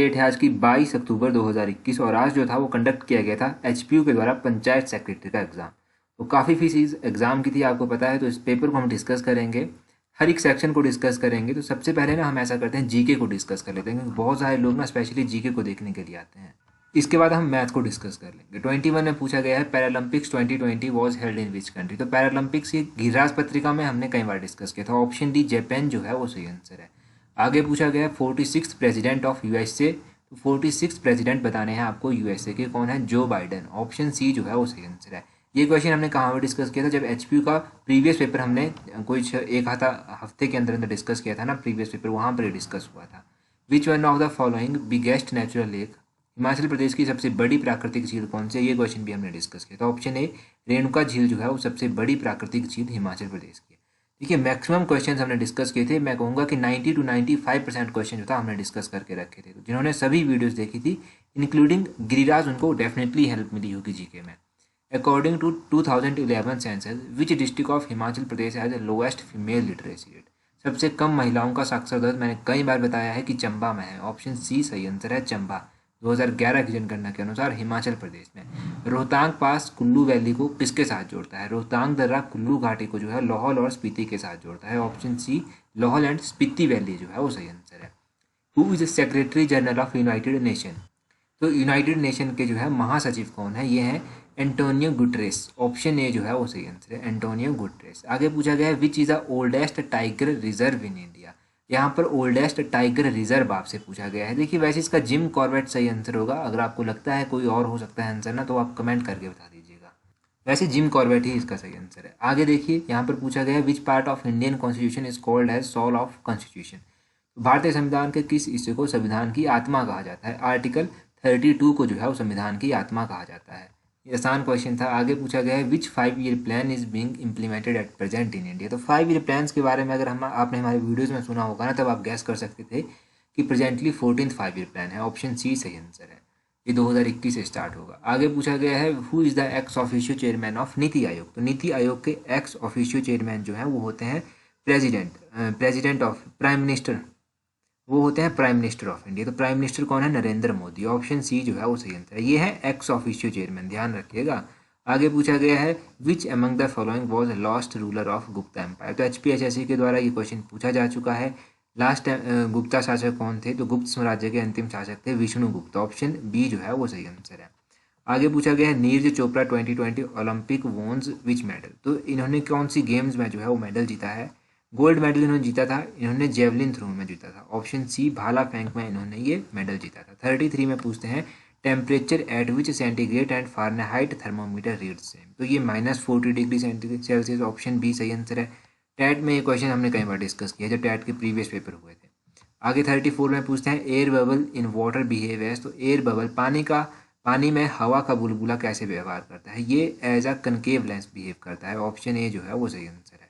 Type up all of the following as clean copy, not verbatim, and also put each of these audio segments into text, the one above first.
Date है आज की 22 अक्टूबर 2021 और आज जो था वो कंडक्ट किया गया था एचपीयू के द्वारा पंचायत सेक्रेटरी का एग्ज़ाम। तो काफ़ी फीस इस एग्ज़ाम की थी, आपको पता है। तो इस पेपर को हम डिस्कस करेंगे, हर एक सेक्शन को डिस्कस करेंगे। तो सबसे पहले ना हम ऐसा करते हैं, जीके को डिस्कस कर लेते हैं, क्योंकि बहुत सारे लोग ना स्पेशली जीके को देखने के लिए आते हैं। इसके बाद हम मैथ को डिस्कस कर लेंगे। 21 में पूछा गया है Paralympics 2020 was held in which country. तो पैरालंपिक्स ये गिरिराज पत्रिका में हमने कई बार डिस्कस किया था। ऑप्शन डी जापान जो है वो सही आंसर है। आगे पूछा गया है 46 प्रेसिडेंट ऑफ यूएसए। तो 46 प्रेसिडेंट बताने हैं आपको यूएसए के, कौन है? जो बाइडन। ऑप्शन सी जो है वो सही आंसर है। ये क्वेश्चन हमने कहाँ पर डिस्कस किया था? जब एचपीयू का प्रीवियस पेपर हमने कुछ एक हफ्ते के अंदर अंदर डिस्कस किया था ना, प्रीवियस पेपर, वहाँ पर डिस्कस हुआ था। Which one of the following biggest natural lake. Himachal Pradesh की सबसे बड़ी प्राकृतिक झील कौन सी है? ये क्वेश्चन भी हमने डिस्कस किया था। ऑप्शन ए रेणुका झील जो है वो सबसे बड़ी प्राकृतिक झील हिमाचल प्रदेश की है। देखिए मैक्सिमम क्वेश्चन हमने डिस्कस किए थे। मैं कहूँगा कि 90 to 95% क्वेश्चन जो था हमने डिस्कस करके रखे थे। तो जिन्होंने सभी वीडियोस देखी थी इंक्लूडिंग गिरिराज, उनको डेफिनेटली हेल्प मिली होगी जीके में। According to 2011 census which district of Himachal Pradesh has the lowest female literacy rate. सबसे कम महिलाओं का साक्षर दर मैंने कई बार बताया है कि चंबा में है। ऑप्शन सी सही आंसर है, चंबा। 2011 की जनगणना के अनुसार हिमाचल प्रदेश में। रोहतांग पास कुल्लू वैली को किसके साथ जोड़ता है? रोहतांग दर्रा कुल्लू घाटी को जो है लाहौल और स्पीति के साथ जोड़ता है। Option C Lahaul and Spiti valley जो है वो सही आंसर है। Who is secretary general of United Nation. तो यूनाइटेड नेशन के जो है महासचिव कौन है? ये है एंटोनियो गुटरेस। ऑप्शन ए जो है वो सही आंसर है, एंटोनियो गुटरेस। आगे पूछा गया है which is the oldest tiger reserve in India. यहाँ पर ओल्डेस्ट टाइगर रिजर्व आपसे पूछा गया है। देखिए वैसे इसका जिम कॉर्बेट सही आंसर होगा। अगर आपको लगता है कोई और हो सकता है आंसर ना, तो आप कमेंट करके बता दीजिएगा। वैसे जिम कॉर्बेट ही इसका सही आंसर है। आगे देखिए यहाँ पर पूछा गया है which part of Indian constitution is called as soul of constitution. भारतीय संविधान के किस हिस्से को संविधान की आत्मा कहा जाता है? आर्टिकल 32 को जो है वो संविधान की आत्मा कहा जाता है। ये आसान क्वेश्चन था। आगे पूछा गया है विच 5 year plan is being implemented at present in India. तो 5 ईयर प्लान्स के बारे में अगर हम आपने हमारे वीडियोज़ में सुना होगा ना, तब आप गैस कर सकते थे कि प्रेजेंटली 14th 5 ईयर प्लान है। ऑप्शन सी सही आंसर है। ये 2021 से स्टार्ट होगा। आगे पूछा गया है who is the ex officio chairman of NITI Aayog. तो नीति आयोग के एक्स ऑफिशियो चेयरमैन जो है वो होते हैं प्रेजिडेंट ऑफ प्राइम मिनिस्टर, वो होते हैं प्राइम मिनिस्टर ऑफ इंडिया। तो प्राइम मिनिस्टर कौन है? नरेंद्र मोदी। ऑप्शन सी जो है वो सही आंसर है। ये है एक्स ऑफिशियो चेयरमैन, ध्यान रखिएगा। आगे पूछा गया है which among the following was last ruler of Gupta empire. तो एचपीएसएससी के द्वारा ये क्वेश्चन पूछा जा चुका है। लास्ट गुप्ता शासक कौन थे? तो गुप्त साम्राज्य के अंतिम शासक थे विष्णुगुप्त। ऑप्शन बी जो है वो सही आंसर है। आगे पूछा गया है नीरज चोपड़ा 2020 ओलंपिक वोन्स विच मेडल। तो इन्होंने कौन सी गेम्स में जो है वो मेडल जीता है? गोल्ड मेडल इन्होंने जीता था, इन्होंने जेवलिन थ्रो में जीता था। ऑप्शन सी भाला फेंक में इन्होंने ये मेडल जीता था। 33 में पूछते हैं temperature at which centigrade and Fahrenheit thermometer read same. तो ये -40 डिग्री सेल्सियस। ऑप्शन बी सही आंसर है। टैट में ये क्वेश्चन हमने कई बार डिस्कस किया जब टैट के प्रीवियस पेपर हुए थे। आगे 34 में पूछते हैं air bubble in water behave as. तो एयर बबल पानी में हवा का बुलबुला कैसे व्यवहार करता है? ये as a concave lens behave करता है। ऑप्शन ए जो है वो सही आंसर है।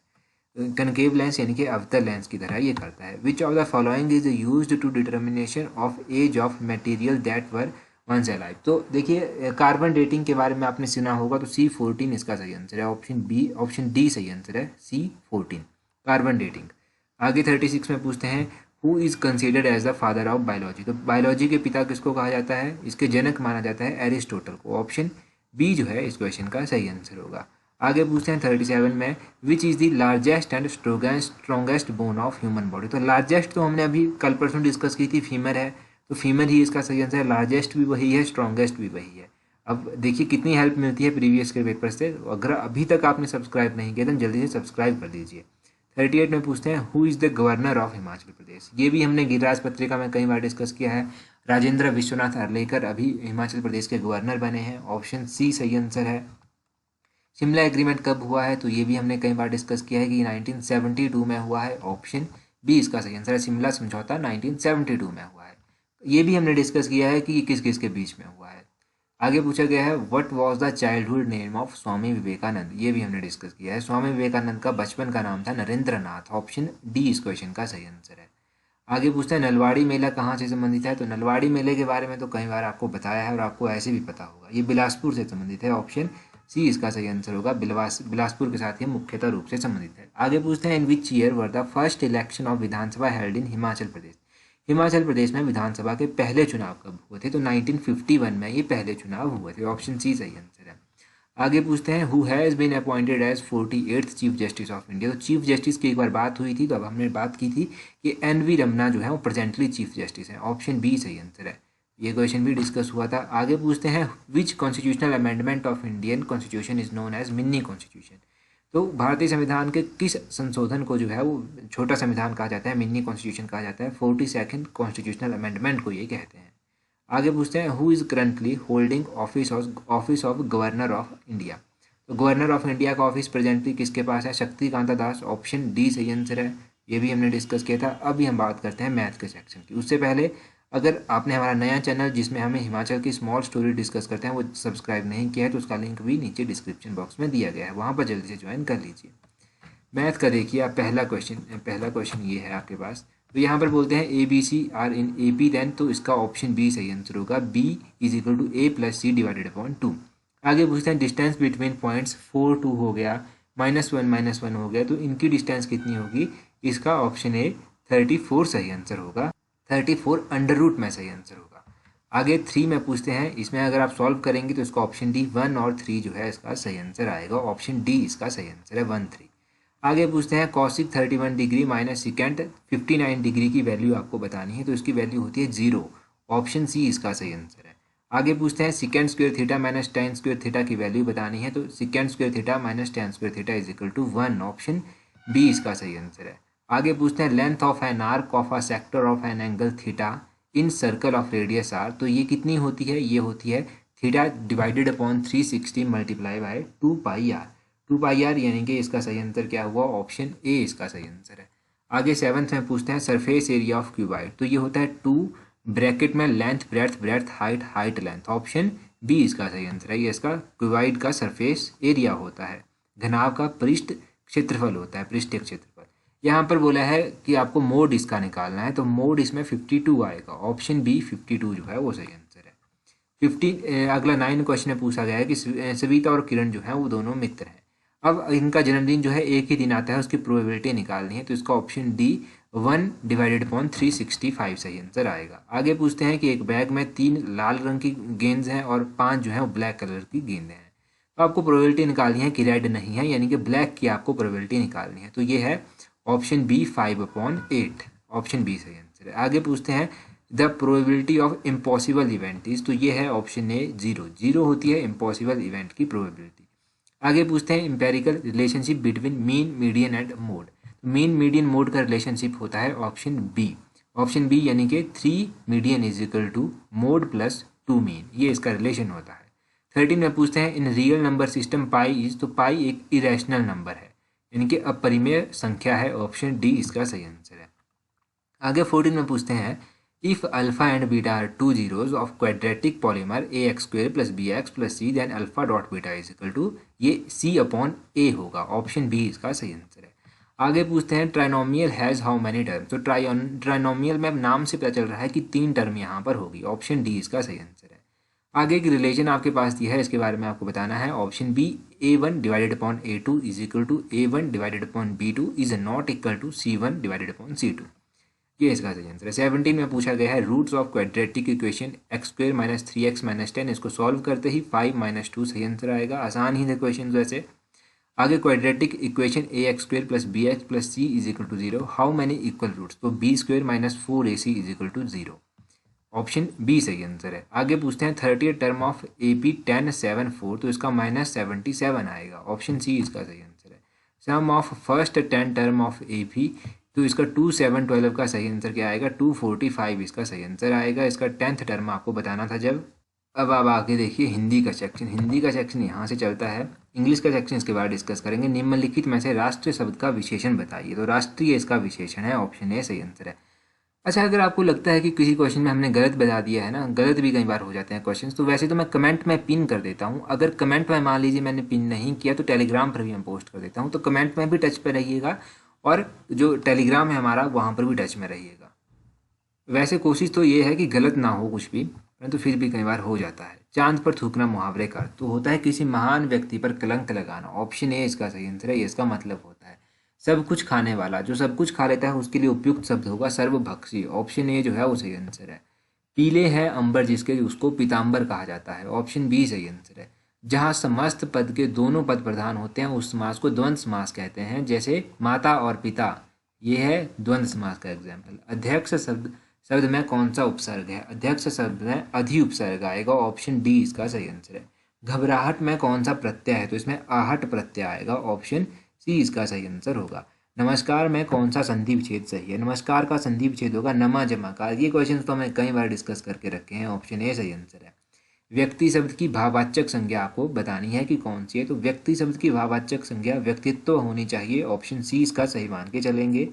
कनकेव लेंस यानी कि अवतल लेंस की तरह ये करता है। Which of the following is used to determination of age of material that were once alive. तो देखिए कार्बन डेटिंग के बारे में आपने सुना होगा, तो C14 इसका सही आंसर है। ऑप्शन डी सही आंसर है, C14 कार्बन डेटिंग। आगे 36 में पूछते हैं who is considered as the father of biology. तो बायोलॉजी के पिता किसको कहा जाता है? इसके जनक माना जाता है एरिस्टोटल को। ऑप्शन बी जो है इस क्वेश्चन का सही आंसर होगा। आगे पूछते हैं 37 में which is the largest and strongest bone of human body. तो लार्जेस्ट तो हमने अभी कल परसों डिस्कस की थी, फीमर है। तो फीमर ही इसका सही आंसर है। लार्जेस्ट भी वही है, स्ट्रॉन्गेस्ट भी वही है। अब देखिए कितनी हेल्प मिलती है प्रीवियस के पेपर से। अगर अभी तक आपने सब्सक्राइब नहीं किया तो जल्दी से सब्सक्राइब कर दीजिए। 38 में पूछते हैं who is the governor of Himachal Pradesh. ये भी हमने गिरिराज पत्रिका में कई बार डिस्कस किया है। राजेंद्र विश्वनाथ अर्लेकर अभी हिमाचल प्रदेश के गवर्नर बने हैं। ऑप्शन सी सही आंसर है। शिमला एग्रीमेंट कब हुआ है? तो ये भी हमने कई बार डिस्कस किया है कि 1972 में हुआ है। ऑप्शन बी इसका सही आंसर है। शिमला समझौता 1972 में हुआ है। ये भी हमने डिस्कस किया है कि किस किस के बीच में हुआ है। आगे पूछा गया है what was the childhood name of Swami Vivekananda. ये भी हमने डिस्कस किया है। स्वामी विवेकानंद का बचपन का नाम था नरेंद्र नाथ। ऑप्शन डी इस क्वेश्चन का सही आंसर है। आगे पूछते हैं नलवाड़ी मेला कहाँ से संबंधित है? तो नलवाड़ी मेले के बारे में तो कई बार आपको बताया है और आपको ऐसे भी पता होगा। ये बिलासपुर से संबंधित है। ऑप्शन सी इसका सही आंसर होगा। बिलासपुर के साथ ये मुख्यतः रूप से संबंधित है। आगे पूछते हैं in which year were the first election of Vidhan Sabha held in Himachal Pradesh. Himachal Pradesh में विधानसभा के पहले चुनाव कब हुए थे? तो 1951 में ये पहले चुनाव हुए थे। ऑप्शन सी सही आंसर है। आगे पूछते हैं, who has been appointed as 48th chief justice of India. तो चीफ जस्टिस की एक बार बात हुई थी, तो अब हमने बात की थी कि NV रमन्ना जो है वो प्रेजेंटली चीफ जस्टिस है। ऑप्शन बी सही आंसर है। ये क्वेश्चन भी डिस्कस हुआ था। आगे पूछते हैं, which constitutional amendment of Indian constitution is known as mini constitution. तो भारतीय संविधान के किस संशोधन को जो है वो छोटा संविधान कहा जाता है, मिनी कॉन्स्टिट्यूशन कहा जाता है? 42nd कॉन्स्टिट्यूशनल अमेंडमेंट को ये कहते हैं। आगे पूछते हैं, who is currently holding office of governor of India. तो गवर्नर ऑफ इंडिया का ऑफिस प्रेजेंटली किसके पास है? शक्ति कांता दास। ऑप्शन डी सही आंसर है। ये भी हमने डिस्कस किया था। अभी हम बात करते हैं मैथ के सेक्शन की। उससे पहले अगर आपने हमारा नया चैनल जिसमें हमें हिमाचल की स्मॉल स्टोरी डिस्कस करते हैं वो सब्सक्राइब नहीं किया है तो उसका लिंक भी नीचे डिस्क्रिप्शन बॉक्स में दिया गया है, वहाँ पर जल्दी से ज्वाइन कर लीजिए। मैथ का देखिए आप पहला क्वेश्चन ये है आपके पास। तो यहाँ पर बोलते हैं ABC are in AP then, तो इसका ऑप्शन बी सही आंसर होगा। B is equal to A + C divided upon 2। आगे पूछते हैं, डिस्टेंस बिटवीन पॉइंट्स 4 2 हो गया, -1 हो गया, तो इनकी डिस्टेंस कितनी होगी? इसका ऑप्शन ए 34 सही आंसर होगा। 34 अंडर रूट में सही आंसर होगा। आगे 3 में पूछते हैं, इसमें अगर आप सॉल्व करेंगे तो इसका ऑप्शन डी 1 और 3 जो है इसका सही आंसर आएगा। ऑप्शन डी इसका सही आंसर है 1 3। आगे पूछते हैं, cosec 31 degree minus secant 59 degree की वैल्यू आपको बतानी है, तो इसकी वैल्यू होती है 0। ऑप्शन सी इसका सही आंसर है। आगे पूछते हैं, secant square theta minus tan square theta की वैल्यू बतानी है, तो secant square theta minus tan square theta is equal to 1। Option B इसका सही आंसर है। आगे पूछते हैं, length of an arc of a sector of an angle theta in circle of radius r, तो ये कितनी होती है? ये होती है theta divided upon 360 multiply by 2πr। 2πr यानी कि इसका सही आंसर क्या हुआ? ऑप्शन ए इसका सही आंसर है। आगे 7th में पूछते हैं, सरफेस एरिया ऑफ क्यूबाइड, तो ये होता है 2 ब्रैकेट में length breadth height length. Option B इसका सही आंसर है। ये इसका क्यूबाइड का सरफेस एरिया होता है। घनाभ का पृष्ठ क्षेत्रफल होता है, पृष्ठीय क्षेत्रफल। यहाँ पर बोला है कि आपको मोड इसका निकालना है, तो मोड इसमें 52 आएगा। ऑप्शन बी 52 जो है वो सही आंसर है। 50 अगला 9 क्वेश्चन में पूछा गया है कि सविता और किरण जो है वो दोनों मित्र हैं। अब इनका जन्मदिन जो है एक ही दिन आता है, उसकी प्रोबेबिलिटी निकालनी है, तो इसका ऑप्शन डी 1 डिवाइडेड अपॉन 365 सही आंसर आएगा। आगे पूछते हैं कि एक बैग में 3 लाल रंग की गेंद हैं और 5 जो है वो ब्लैक कलर की गेंदें हैं। तो आपको प्रोबेबिलिटी निकालनी है कि रेड नहीं है, यानी कि ब्लैक की आपको प्रोबेबिलिटी निकालनी है, तो ये है ऑप्शन बी 5/8। ऑप्शन बी सही आंसर है। आगे पूछते हैं, the probability of impossible event is, तो ये है ऑप्शन ए 0 होती है इम्पॉसिबल इवेंट की प्रोबेबिलिटी। आगे पूछते हैं, empirical relationship between mean median and mode, mean median mode का रिलेशनशिप होता है ऑप्शन बी। ऑप्शन बी यानी कि 3 median is equal to mode plus 2 mean, ये इसका रिलेशन होता है। 13 में पूछते हैं, in real number system pi is, तो पाई एक इरेशनल नंबर है, यानी कि अपरिमेय संख्या है। ऑप्शन डी इसका सही आंसर है। आगे 14 में पूछते हैं, if alpha and beta are 2 zeros of quadratic polymer ax² + bx + c then alpha dot beta is equal to, ये c/a होगा। ऑप्शन बी इसका सही आंसर है। आगे पूछते हैं, trinomial has how many term, तो ट्राइनोमियल में अब नाम से पता चल रहा है कि 3 टर्म यहाँ पर होगी। ऑप्शन डी इसका सही आंसर है। आगे एक रिलेशन आपके पास दिया है, इसके बारे में आपको बताना है। Option B a1 divided upon a2 is equal to a1 divided upon b2 is not equal to c1 divided upon c2, ये इसका सही आंसर है। 17 में पूछा गया है, roots of quadratic equation x² - 3x - 10, इसको सॉल्व करते ही 5 - 2 सही आंसर आएगा। आसान ही थे क्वेश्चन वैसे। आगे quadratic equation ax² + bx + c is equal to 0, how many equal roots, तो b² - 4ac is equal to 0। Option B सही आंसर है। आगे पूछते हैं, 30th टर्म ऑफ AP 10 7 4, तो इसका -77 आएगा। ऑप्शन सी इसका सही आंसर है। Sum of first 10 term of AP, तो इसका 2 7 12 का सही आंसर क्या आएगा? 245 इसका सही आंसर आएगा। इसका 10th टर्म आपको बताना था जब। अब आप आगे देखिए हिंदी का सेक्शन। हिंदी का सेक्शन यहाँ से चलता है। इंग्लिश का सेक्शन इसके बाद डिस्कस करेंगे। निम्नलिखित में से राष्ट्रीय शब्द का विशेषण बताइए, तो राष्ट्रीय इसका विशेषण है। ऑप्शन ए सही आंसर है। अच्छा, अगर आपको लगता है कि किसी क्वेश्चन में हमने गलत बता दिया है ना, गलत भी कई बार हो जाते हैं क्वेश्चंस, तो वैसे तो मैं कमेंट में पिन कर देता हूँ। अगर कमेंट में मान लीजिए मैंने पिन नहीं किया तो टेलीग्राम पर भी मैं पोस्ट कर देता हूँ, तो कमेंट में भी टच पे रहिएगा और जो टेलीग्राम है हमारा वहाँ पर भी टच में रहिएगा। वैसे कोशिश तो ये है कि गलत ना हो कुछ भी, परंतु फिर भी कई बार हो जाता है। चांद पर थूकना मुहावरे का तो होता है किसी महान व्यक्ति पर कलंक लगाना। ऑप्शन ए इसका सही आंसर है, ये इसका मतलब होता है। सब कुछ खाने वाला, जो सब कुछ खा लेता है उसके लिए उपयुक्त शब्द होगा सर्वभक्षी। ऑप्शन ए जो है वो सही आंसर है। पीले हैं अंबर जिसके, उसको पीताम्बर कहा जाता है। ऑप्शन बी सही आंसर है। जहाँ समस्त पद के दोनों पद प्रधान होते हैं उस समास को द्वंद्व समास कहते हैं, जैसे माता और पिता, ये है द्वंद्व समास का एग्जाम्पल। अध्यक्ष शब्द शब्द में कौन सा उपसर्ग है? अध्यक्ष शब्द में अधि उपसर्ग आएगा। ऑप्शन डी इसका सही आंसर है। घबराहट में कौन सा प्रत्यय है? तो इसमें आहट प्रत्यय आएगा। ऑप्शन सी इसका सही आंसर होगा। नमस्कार में कौन सा संधि विच्छेद सही है? नमस्कार का संधि विच्छेद होगा नमा जमा कार। ये क्वेश्चन तो हमने कई बार डिस्कस करके रखे हैं। ऑप्शन ए सही आंसर है। व्यक्ति शब्द की भाववाचक संज्ञा आपको बतानी है कि कौन सी है, तो व्यक्ति शब्द की भाववाचक संज्ञा व्यक्तित्व होनी चाहिए। ऑप्शन सी इसका सही मान के चलेंगे।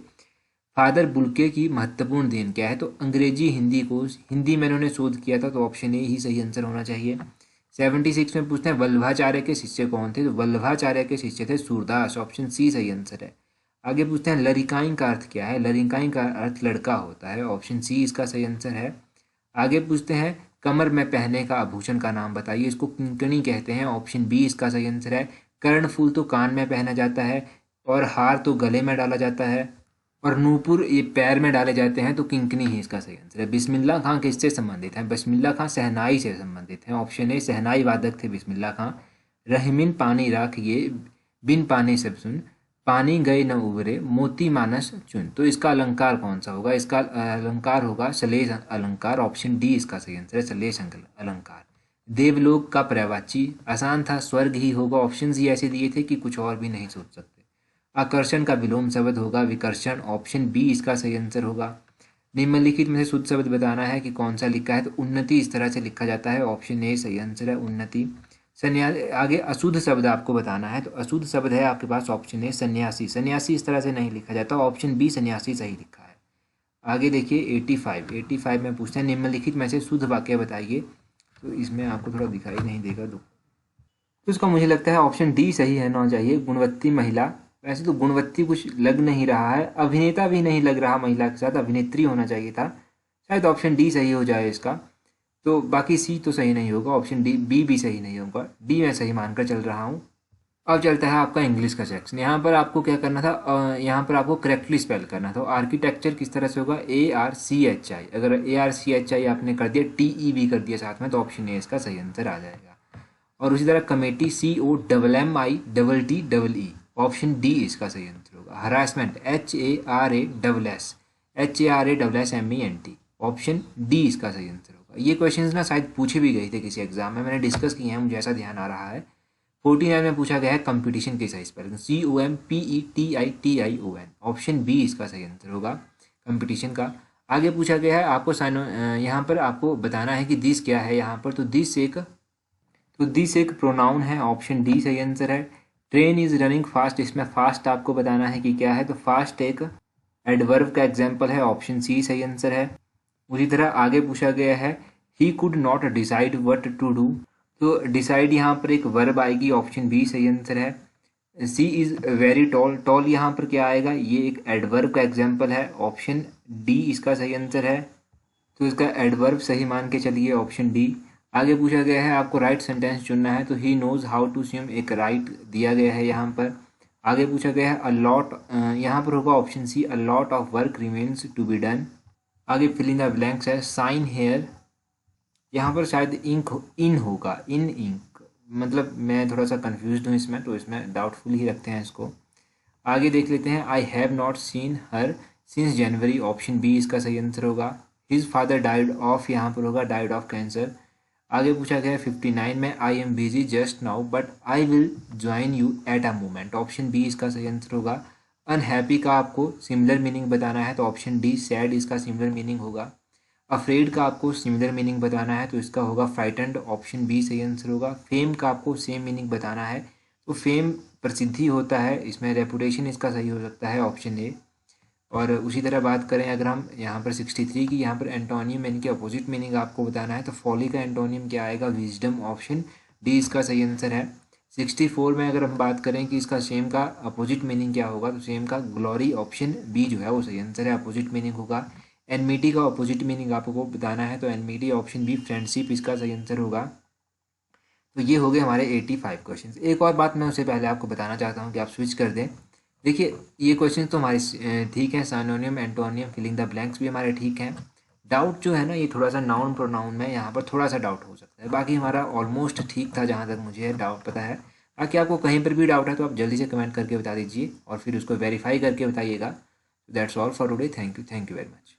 फादर बुल्के की महत्वपूर्ण देन क्या है? तो अंग्रेजी हिंदी को हिंदी में इन्होंने शोध किया था, तो ऑप्शन ए ही सही आंसर होना चाहिए। 76 में पूछते हैं वल्लभाचार्य के शिष्य कौन थे? तो वल्लभाचार्य के शिष्य थे सूरदास। ऑप्शन सी सही आंसर है। आगे पूछते हैं लरिकाइन का अर्थ क्या है? लरिकाइन का अर्थ लड़का होता है। ऑप्शन सी इसका सही आंसर है। आगे पूछते हैं कमर में पहनने का आभूषण का नाम बताइए, इसको किंकणी कहते हैं। ऑप्शन बी इसका सही आंसर है। कर्णफूल तो कान में पहना जाता है, और हार तो गले में डाला जाता है, और नूपुर ये पैर में डाले जाते हैं, तो किंकनी ही इसका सही आंसर है। बिस्मिल्लाह खां किससे संबंधित हैं? बिस्मिल्लाह खां शहनाई से संबंधित हैं। ऑप्शन ए शहनाई वादक थे बिस्मिल्लाह खां। रहमिन पानी राख ये बिन पानी सब सुन, पानी गए न उबरे मोती मानस चुन। तो इसका अलंकार कौन सा होगा? इसका अलंकार होगा सलेश अलंकार। ऑप्शन डी इसका सही आंसर है, सलेश अलंकार। देवलोक का पर्यायवाची आसान था, स्वर्ग ही होगा। ऑप्शन ही ऐसे दिए थे कि कुछ और भी नहीं सोच सकते। आकर्षण का विलोम शब्द होगा विकर्षण। ऑप्शन बी इसका सही आंसर होगा। निम्नलिखित में से शुद्ध शब्द बताना है कि कौन सा लिखा है, तो उन्नति इस तरह से लिखा जाता है। ऑप्शन ए सही आंसर है, उन्नति। आगे अशुद्ध शब्द आपको बताना है, तो अशुद्ध शब्द है आपके पास ऑप्शन ए सन्यासी। सन्यासी इस तरह से नहीं लिखा जाता। ऑप्शन बी सन्यासी सही लिखा है। आगे देखिए 85 में पूछते हैं निम्नलिखित में से शुद्ध वाक्य बताइए। तो इसमें आपको थोड़ा दिखाई नहीं देगा तो इसका मुझे लगता है ऑप्शन डी सही है ना चाहिए। गुणवत्ती महिला, वैसे तो गुणवत्ती कुछ लग नहीं रहा है, अभिनेता भी नहीं लग रहा महिला के साथ, अभिनेत्री होना चाहिए था। शायद ऑप्शन डी सही हो जाए इसका। तो बाकी सी तो सही नहीं होगा, ऑप्शन डी बी भी सही नहीं होगा, डी मैं सही मानकर चल रहा हूँ। अब चलता है आपका इंग्लिश का सेक्शन। यहाँ पर आपको क्या करना था, यहाँ पर आपको करेक्टली स्पेल करना था। आर्किटेक्चर किस तरह से होगा? ARCHI। अगर ARCHI आपने कर दिया, TEV कर दिया साथ में, तो ऑप्शन ए इसका सही आंसर आ जाएगा। और उसी तरह कमेटी COMMITTEE, ऑप्शन डी इसका सही आंसर होगा। हरासमेंट HARASSMENT, ऑप्शन डी इसका सही आंसर होगा। ये क्वेश्चंस ना शायद पूछे भी गए थे किसी एग्जाम में, मैंने डिस्कस किए हैं, मुझे ऐसा ध्यान आ रहा है। 49 में पूछा गया है कंपटीशन के सही स्पेलिंग, COMPETITION, ऑप्शन बी इसका सही आंसर होगा कंपटीशन का। आगे पूछा गया है आपको यहाँ पर आपको बताना है कि दिस क्या है यहाँ पर, तो दिस एक प्रोनाउन है। ऑप्शन डी सही आंसर है। ट्रेन इज रनिंग फास्ट, इसमें फास्ट आपको बताना है कि क्या है, तो फास्ट एक एडवर्ब का एग्जाम्पल है। ऑप्शन सी सही आंसर है। उसी तरह आगे पूछा गया है he could not decide what to do, तो डिसाइड यहाँ पर एक वर्ब आएगी। ऑप्शन बी सही आंसर है। सी इज वेरी टॉल, टॉल यहाँ पर क्या आएगा, ये एक एडवर्ब का एग्जाम्पल है। ऑप्शन डी इसका सही आंसर है, तो इसका एडवर्ब सही मान के चलिए, ऑप्शन डी। आगे पूछा गया है आपको राइट सेंटेंस चुनना है, तो he knows how to swim एक राइट दिया गया है यहाँ पर। आगे पूछा गया है अ लॉट, यहाँ पर होगा option C, a lot of work remains to be done. आगे फिल इन द ब्लैंक्स है साइन हेयर, यहाँ पर शायद इंक इन होगा, इन इंक, मतलब मैं थोड़ा सा कंफ्यूज हूँ इसमें, तो इसमें डाउटफुल ही रखते हैं इसको। आगे देख लेते हैं I have not seen her since January, option B इसका सही आंसर होगा। हिज फादर डाइड ऑफ, यहाँ पर होगा डाइड ऑफ कैंसर। आगे पूछा गया है 59 में I am busy just now but I will join you at a moment, option B इसका सही आंसर होगा। अनहैप्पी का आपको सिमिलर मीनिंग बताना है, तो ऑप्शन डी सैड इसका सिमिलर मीनिंग होगा। अफ्रेड का आपको सिमिलर मीनिंग बताना है, तो इसका होगा फ्राइटेंड, ऑप्शन बी सही आंसर होगा। फेम का आपको सेम मीनिंग बताना है, तो फेम प्रसिद्धि होता है, इसमें रेपुटेशन इसका सही हो सकता है, ऑप्शन ए। और उसी तरह बात करें अगर हम यहाँ पर 63 की, यहाँ पर एंटोनियम यानी कि अपोजिट मीनिंग आपको बताना है, तो फॉली का एंटोनियम क्या आएगा, विजडम, ऑप्शन डी इसका सही आंसर है। 64 में अगर हम बात करें कि इसका सेम का अपोजिट मीनिंग क्या होगा, तो सेम का ग्लोरी, ऑप्शन बी जो है वो सही आंसर है, अपोजिट मीनिंग होगा। एनमिटी का अपोजिट मीनिंग आपको बताना है, तो एनमिटी, ऑप्शन बी फ्रेंडशिप इसका सही आंसर होगा। तो ये हो गए हमारे 85 क्वेश्चन। एक और बात मैं उससे पहले आपको बताना चाहता हूँ कि आप स्विच कर दें। देखिए ये क्वेश्चन तो हमारे ठीक है, synonym antonym filling the blanks भी हमारे ठीक हैं। डाउट जो है ना ये थोड़ा सा नाउन प्रोनाउन में यहाँ पर थोड़ा सा डाउट हो सकता है, बाकी हमारा ऑलमोस्ट ठीक था जहाँ तक मुझे डाउट पता है। बाकी आपको कहीं पर भी डाउट है तो आप जल्दी से कमेंट करके बता दीजिए और फिर उसको वेरीफाई करके बताइएगा। That's all for today, thank you very much.